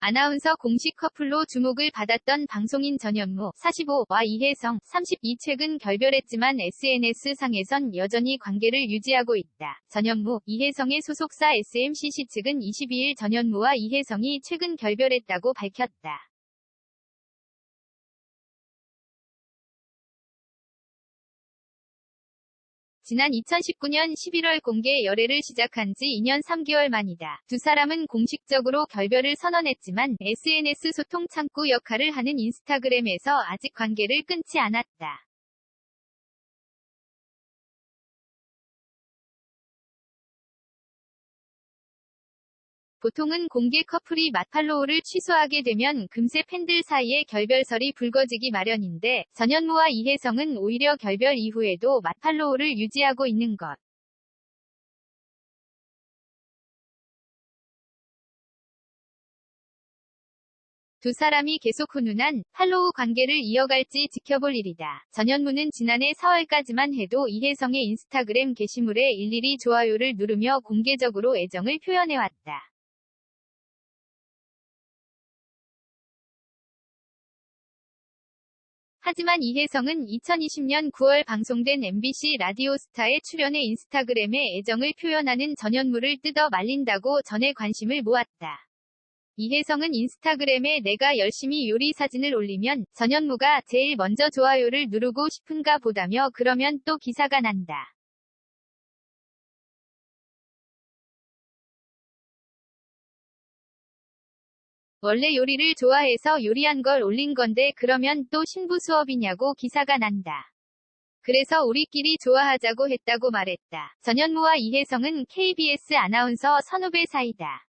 아나운서 공식 커플로 주목을 받았던 방송인 전현무 45와 이혜성 32 최근 결별했지만 SNS상에선 여전히 관계를 유지하고 있다. 전현무, 이혜성의 소속사 SMCC 측은 22일 전현무와 이혜성이 최근 결별했다고 밝혔다. 지난 2019년 11월 공개 열애를 시작한 지 2년 3개월 만이다. 두 사람은 공식적으로 결별을 선언했지만 SNS 소통 창구 역할을 하는 인스타그램에서 아직 관계를 끊지 않았다. 보통은 공개 커플이 맞팔로우를 취소하게 되면 금세 팬들 사이에 결별설이 불거지기 마련인데 전현무와 이혜성은 오히려 결별 이후에도 맞팔로우를 유지하고 있는 것. 두 사람이 계속 훈훈한 팔로우 관계를 이어갈지 지켜볼 일이다. 전현무는 지난해 4월까지만 해도 이혜성의 인스타그램 게시물에 일일이 좋아요를 누르며 공개적으로 애정을 표현해왔다. 하지만 이혜성은 2020년 9월 방송된 MBC 라디오스타에 출연해 인스타그램에 애정을 표현하는 전현무를 뜯어 말린다고 전에 관심을 모았다. 이혜성은 인스타그램에 내가 열심히 요리 사진을 올리면 전현무가 제일 먼저 좋아요를 누르고 싶은가 보다며 그러면 또 기사가 난다. 원래 요리를 좋아해서 요리한 걸 올린 건데 그러면 또 신부 수업이냐고 기사가 난다. 그래서 우리끼리 좋아하자고 했다고 말했다. 전현무와 이혜성은 KBS 아나운서 선후배 사이다.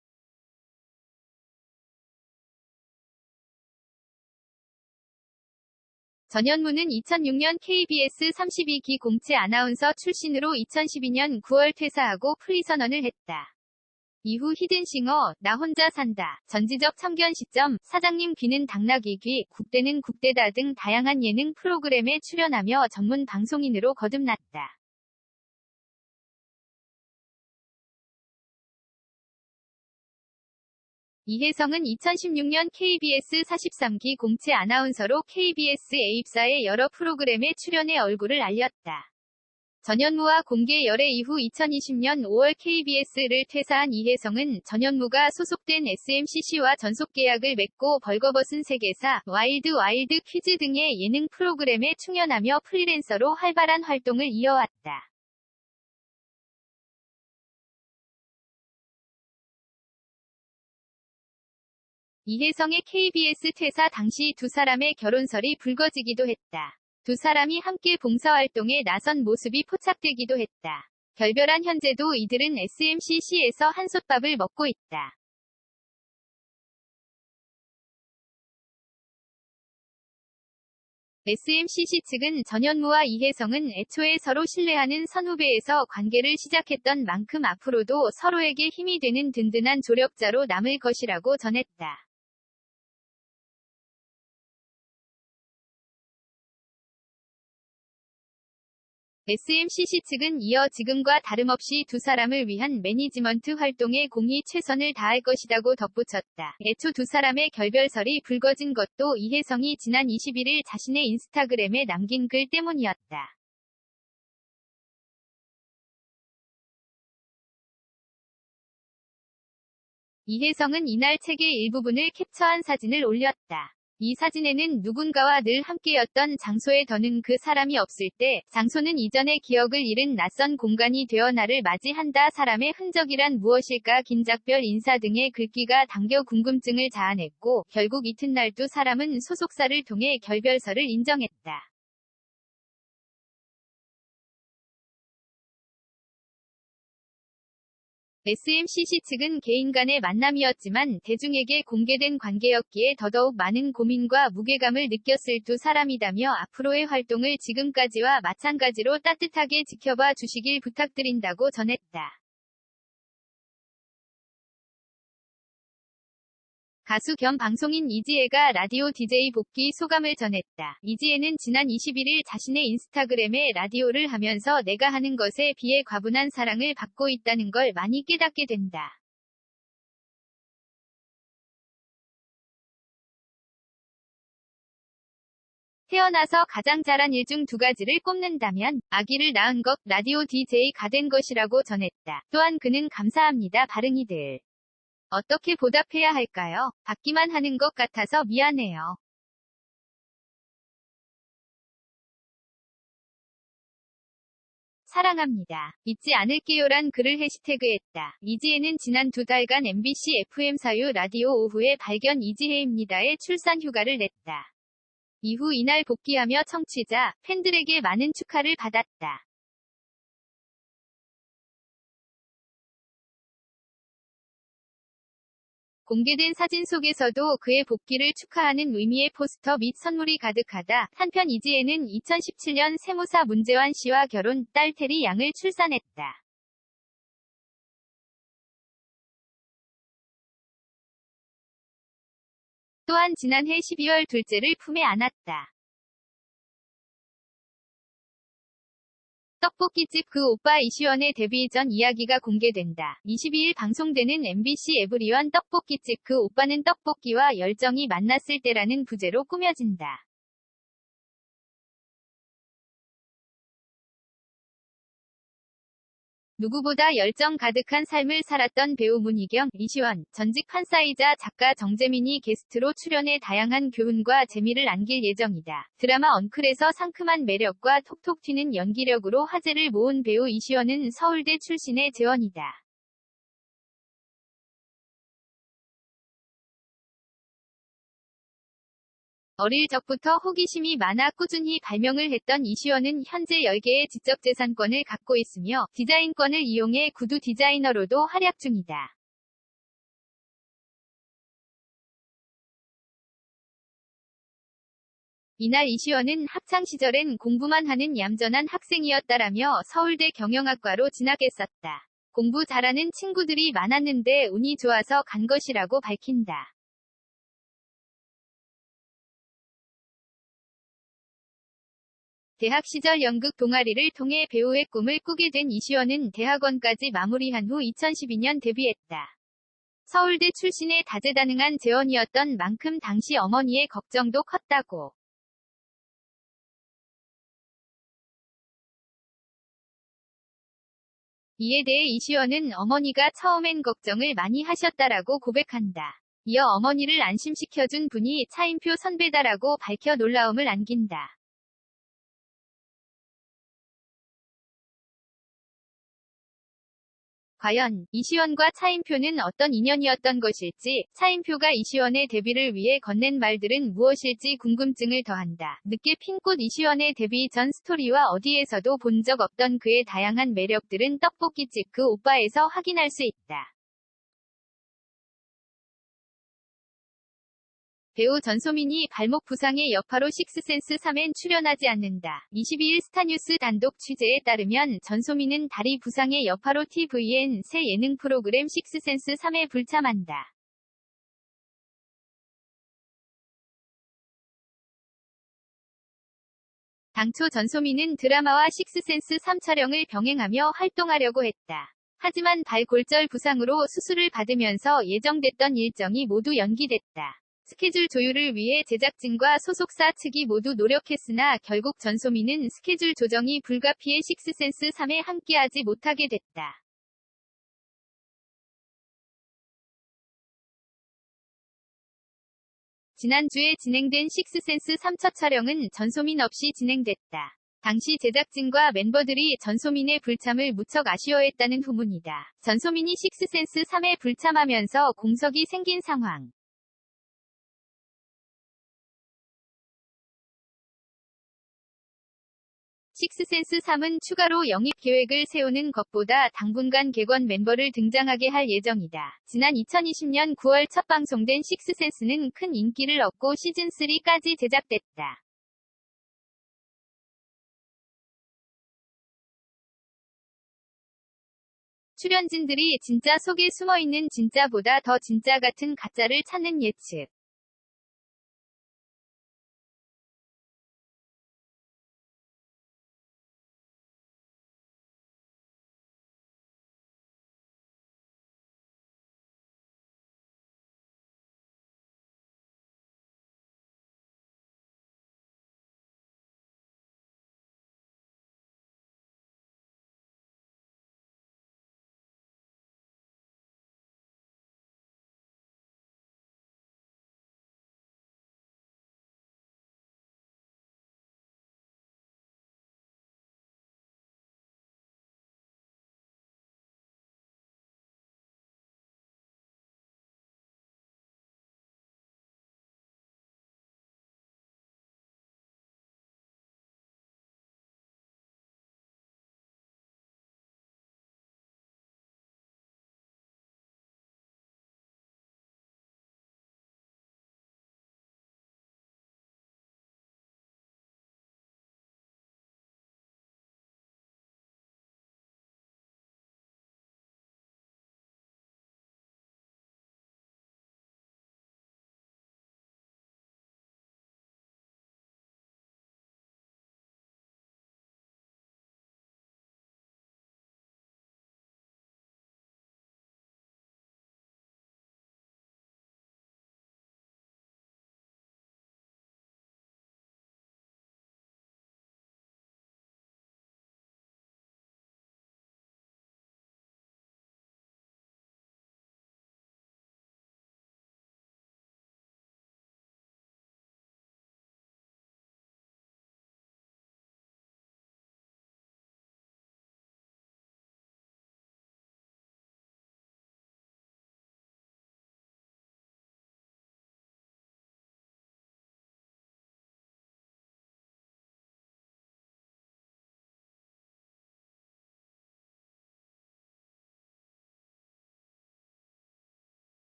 전현무는 2006년 KBS 32기 공채 아나운서 출신으로 2012년 9월 퇴사하고 프리선언을 했다. 이후 히든싱어, 나 혼자 산다, 전지적 참견 시점, 사장님 귀는 당나귀 귀, 국대는 국대다 등 다양한 예능 프로그램에 출연하며 전문 방송인으로 거듭났다. 이혜성은 2016년 KBS 43기 공채 아나운서로 KBS에 입사해 여러 프로그램에 출연해 얼굴을 알렸다. 전현무와 공개 열애 이후 2020년 5월 KBS를 퇴사한 이혜성은 전현무가 소속된 SMCC와 전속 계약을 맺고 벌거벗은 세계사, 와일드 와일드 퀴즈 등의 예능 프로그램에 충연하며 프리랜서로 활발한 활동을 이어왔다. 이혜성의 KBS 퇴사 당시 두 사람의 결혼설이 불거지기도 했다. 두 사람이 함께 봉사활동에 나선 모습이 포착되기도 했다. 결별한 현재도 이들은 SMCC에서 한솥밥을 먹고 있다. SMCC 측은 전현무와 이혜성은 애초에 서로 신뢰하는 선후배에서 관계를 시작했던 만큼 앞으로도 서로에게 힘이 되는 든든한 조력자로 남을 것이라고 전했다. SMCC 측은 이어 지금과 다름없이 두 사람을 위한 매니지먼트 활동에 공히 최선을 다할 것이라고 덧붙였다. 애초 두 사람의 결별설이 불거진 것도 이혜성이 지난 21일 자신의 인스타그램에 남긴 글 때문이었다. 이혜성은 이날 책의 일부분을 캡처한 사진을 올렸다. 이 사진에는 누군가와 늘 함께였던 장소에 더는 그 사람이 없을 때, 장소는 이전의 기억을 잃은 낯선 공간이 되어 나를 맞이한다. 사람의 흔적이란 무엇일까? 긴작별 인사 등의 글귀가 담겨 궁금증을 자아냈고, 결국 이튿날 두 사람은 소속사를 통해 결별설을 인정했다. SMCC 측은 개인 간의 만남이었지만 대중에게 공개된 관계였기에 더더욱 많은 고민과 무게감을 느꼈을 두 사람이다며 앞으로의 활동을 지금까지와 마찬가지로 따뜻하게 지켜봐 주시길 부탁드린다고 전했다. 가수 겸 방송인 이지혜가 라디오 DJ 복귀 소감을 전했다. 이지혜는 지난 21일 자신의 인스타그램에 라디오를 하면서 내가 하는 것에 비해 과분한 사랑을 받고 있다는 걸 많이 깨닫게 된다. 태어나서 가장 잘한 일 중 두 가지를 꼽는다면 아기를 낳은 것, 라디오 DJ가 된 것이라고 전했다. 또한 그는 감사합니다 발응이들. 어떻게 보답해야 할까요? 받기만 하는 것 같아서 미안해요. 사랑합니다. 잊지 않을게요란 글을 해시태그했다. 이지혜는 지난 2달간 MBC FM 사유 라디오 오후에 발견 이지혜입니다에 출산 휴가를 냈다. 이후 이날 복귀하며 청취자, 팬들에게 많은 축하를 받았다. 공개된 사진 속에서도 그의 복귀를 축하하는 의미의 포스터 및 선물이 가득하다. 한편 이지혜는 2017년 세무사 문재환 씨와 결혼, 딸 테리 양을 출산했다. 또한 지난해 12월 둘째를 품에 안았다. 떡볶이집 그 오빠 이시원의 데뷔 전 이야기가 공개된다. 22일 방송되는 MBC 에브리원 떡볶이집 그 오빠는 떡볶이와 열정이 만났을 때라는 부제로 꾸며진다. 누구보다 열정 가득한 삶을 살았던 배우 문희경, 이시원, 전직 판사이자 작가 정재민이 게스트로 출연해 다양한 교훈과 재미를 안길 예정이다. 드라마 언클에서 상큼한 매력과 톡톡 튀는 연기력으로 화제를 모은 배우 이시원은 서울대 출신의 재원이다. 어릴 적부터 호기심이 많아 꾸준히 발명을 했던 이시원은 현재 10개의 지적재산권을 갖고 있으며 디자인권을 이용해 구두 디자이너로도 활약 중이다. 이날 이시원은 학창시절엔 공부만 하는 얌전한 학생이었다라며 서울대 경영학과로 진학했었다. 공부 잘하는 친구들이 많았는데 운이 좋아서 간 것이라고 밝힌다. 대학 시절 연극 동아리를 통해 배우의 꿈을 꾸게 된 이시원은 대학원까지 마무리한 후 2012년 데뷔했다. 서울대 출신의 다재다능한 재원이었던 만큼 당시 어머니의 걱정도 컸다고. 이에 대해 이시원은 어머니가 처음엔 걱정을 많이 하셨다라고 고백한다. 이어 어머니를 안심시켜준 분이 차인표 선배다라고 밝혀 놀라움을 안긴다. 과연 이시원과 차인표는 어떤 인연이었던 것일지, 차인표가 이시원의 데뷔를 위해 건넨 말들은 무엇일지 궁금증을 더한다. 늦게 핀 꽃 이시원의 데뷔 전 스토리와 어디에서도 본 적 없던 그의 다양한 매력들은 떡볶이집 그 오빠에서 확인할 수 있다. 배우 전소민이 발목 부상의 여파로 식스센스 3엔 출연하지 않는다. 22일 스타뉴스 단독 취재에 따르면 전소민은 다리 부상의 여파로 TVN 새 예능 프로그램 식스센스 3에 불참한다. 당초 전소민은 드라마와 식스센스 3 촬영을 병행하며 활동하려고 했다. 하지만 발골절 부상으로 수술을 받으면서 예정됐던 일정이 모두 연기됐다. 스케줄 조율을 위해 제작진과 소속사 측이 모두 노력했으나 결국 전소민은 스케줄 조정이 불가피해 식스센스 3에 함께하지 못하게 됐다. 지난주에 진행된 식스센스 3 첫 촬영은 전소민 없이 진행됐다. 당시 제작진과 멤버들이 전소민의 불참을 무척 아쉬워했다는 후문이다. 전소민이 식스센스 3에 불참하면서 공석이 생긴 상황. 식스센스 3은 추가로 영입 계획을 세우는 것보다 당분간 객원 멤버를 등장하게 할 예정이다. 지난 2020년 9월 첫 방송된 식스센스는 큰 인기를 얻고 시즌3까지 제작됐다. 출연진들이 진짜 속에 숨어있는 진짜보다 더 진짜 같은 가짜를 찾는 예측.